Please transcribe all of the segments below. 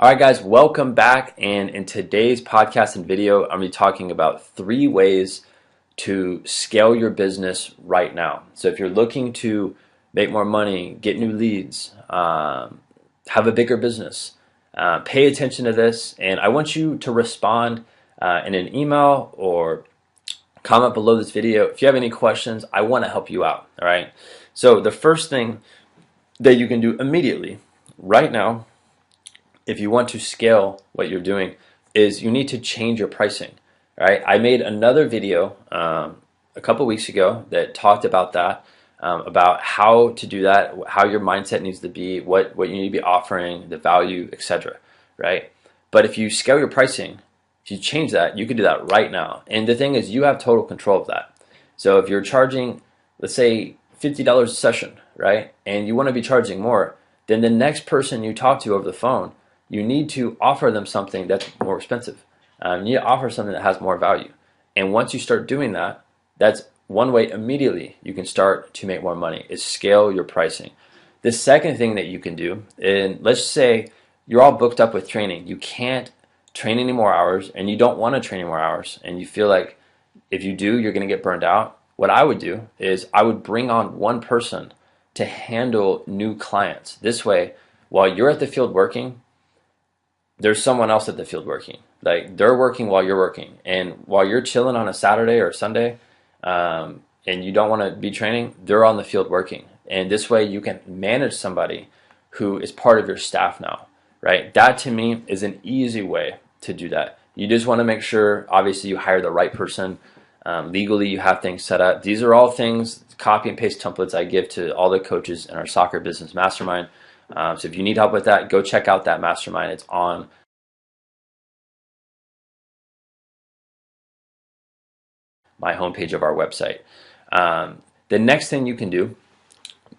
All right, guys, welcome back. And in today's podcast and video, I'm going to be talking about 3 ways to scale your business right now. So if you're looking to make more money, get new leads, have a bigger business, pay attention to this. And I want you to respond in an email or comment below this video. If you have any questions, I want to help you out. All right. So the first thing that you can do immediately right now, if you want to scale what you're doing, is you need to change your pricing. Right? I made another video a couple weeks ago that talked about that, about how to do that, how your mindset needs to be, what you need to be offering, the value, etc. Right? But if you scale your pricing, if you change that, you can do that right now. And the thing is, you have total control of that. So if you're charging, let's say, $50 a session, right, and you want to be charging more, then the next person you talk to over the phone, you need to offer them something that's more expensive. You need to offer something that has more value. And once you start doing that, that's one way immediately you can start to make more money, is scale your pricing. The second thing that you can do, and let's say you're all booked up with training. You can't train any more hours, and you don't want to train any more hours, and you feel like if you do, you're going to get burned out. What I would do is I would bring on one person to handle new clients. This way, while you're at the field working, there's someone else at the field working. Like, they're working while you're working. And while you're chilling on a Saturday or Sunday, and you don't want to be training, they're on the field working. And this way you can manage somebody who is part of your staff now, right? That to me is an easy way to do that. You just want to make sure, obviously, you hire the right person. Legally, you have things set up. These are all things, copy and paste templates I give to all the coaches in our Soccer Business Mastermind. So if you need help with that, go check out that mastermind. It's on my homepage of our website. The next thing you can do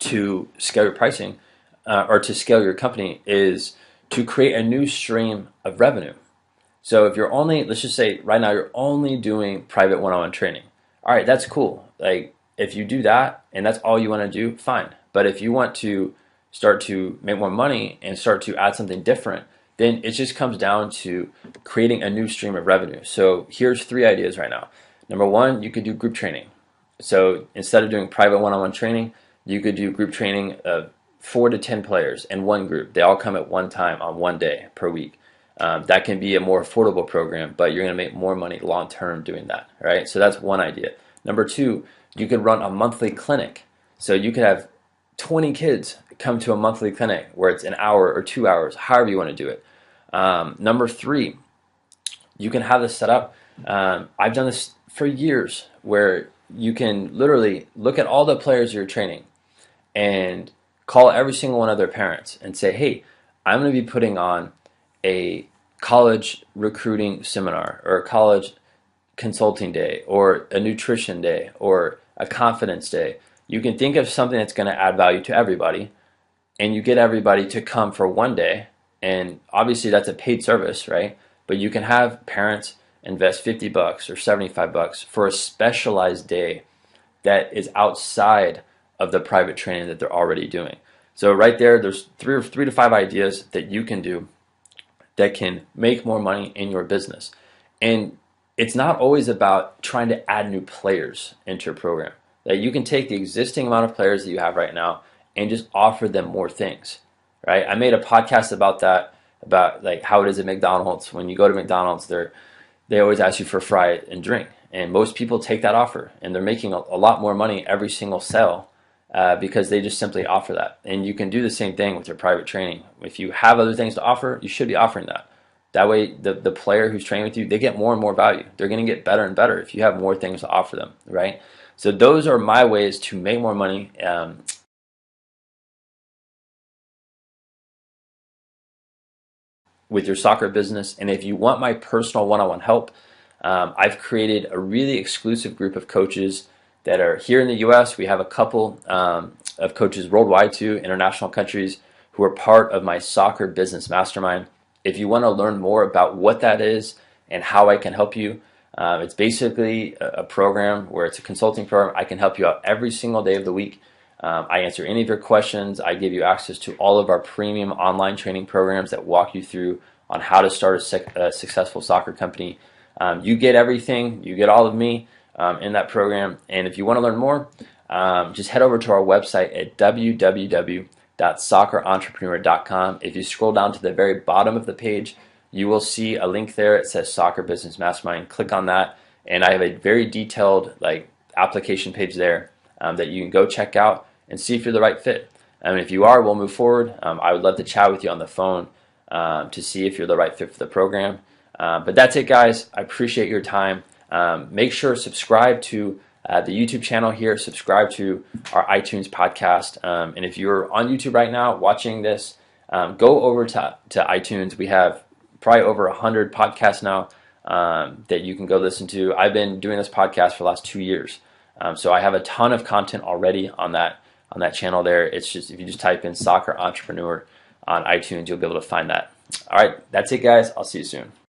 to scale your pricing or to scale your company is to create a new stream of revenue. So if you're only, let's just say right now you're only doing private one-on-one training. All right, that's cool. Like, if you do that and that's all you want to do, fine. But if you want to start to make more money and start to add something different, then it just comes down to creating a new stream of revenue. So here's 3 ideas right now. Number 1, you could do group training. So instead of doing private one-on-one training, you could do group training of 4 to 10 players in one group. They all come at one time on one day per week. That can be a more affordable program, but you're going to make more money long-term doing that, right? So that's one idea. Number 2, you could run a monthly clinic. So you could have 20 kids come to a monthly clinic where it's an hour or 2 hours, however you want to do it. Number 3, you can have this set up. I've done this for years, where you can literally look at all the players you're training and call every single one of their parents and say, hey, I'm going to be putting on a college recruiting seminar or a college consulting day or a nutrition day or a confidence day. You can think of something that's going to add value to everybody, and you get everybody to come for one day. And obviously that's a paid service, right? But you can have parents invest $50 or $75 for a specialized day that is outside of the private training that they're already doing. So right there's 3 to 5 ideas that you can do that can make more money in your business. And it's not always about trying to add new players into your program. That you can take the existing amount of players that you have right now and just offer them more things, right? I made a podcast about that, about like how it is at McDonald's. When you go to McDonald's, they always ask you for fry and drink. And most people take that offer, and they're making a lot more money every single sale because they just simply offer that. And you can do the same thing with your private training. If you have other things to offer, you should be offering that. That way, the player who's training with you, they get more and more value. They're going to get better and better if you have more things to offer them, right? So those are my ways to make more money. With your soccer business. And if you want my personal one-on-one help, I've created a really exclusive group of coaches that are here in the US. We have a couple of coaches worldwide too, international countries, who are part of my Soccer Business Mastermind. If you want to learn more about what that is and how I can help you, it's basically a program where it's a consulting program. I can help you out every single day of the week. I answer any of your questions. I give you access to all of our premium online training programs that walk you through on how to start a successful soccer company. You get everything. You get all of me in that program. And if you want to learn more, just head over to our website at www.soccerentrepreneur.com. If you scroll down to the very bottom of the page, you will see a link there. It says Soccer Business Mastermind. Click on that, and I have a very detailed application page there that you can go check out and see if you're the right fit. If you are, we'll move forward. I would love to chat with you on the phone to see if you're the right fit for the program. But that's it, guys. I appreciate your time. Make sure to subscribe to the YouTube channel here. Subscribe to our iTunes podcast. And if you're on YouTube right now watching this, go over to iTunes. We have probably over 100 podcasts now that you can go listen to. I've been doing this podcast for the last 2 years. So I have a ton of content already on that channel there. It's just, if you just type in Soccer Entrepreneur on iTunes, you'll be able to find that. All right, that's it, guys. I'll see you soon.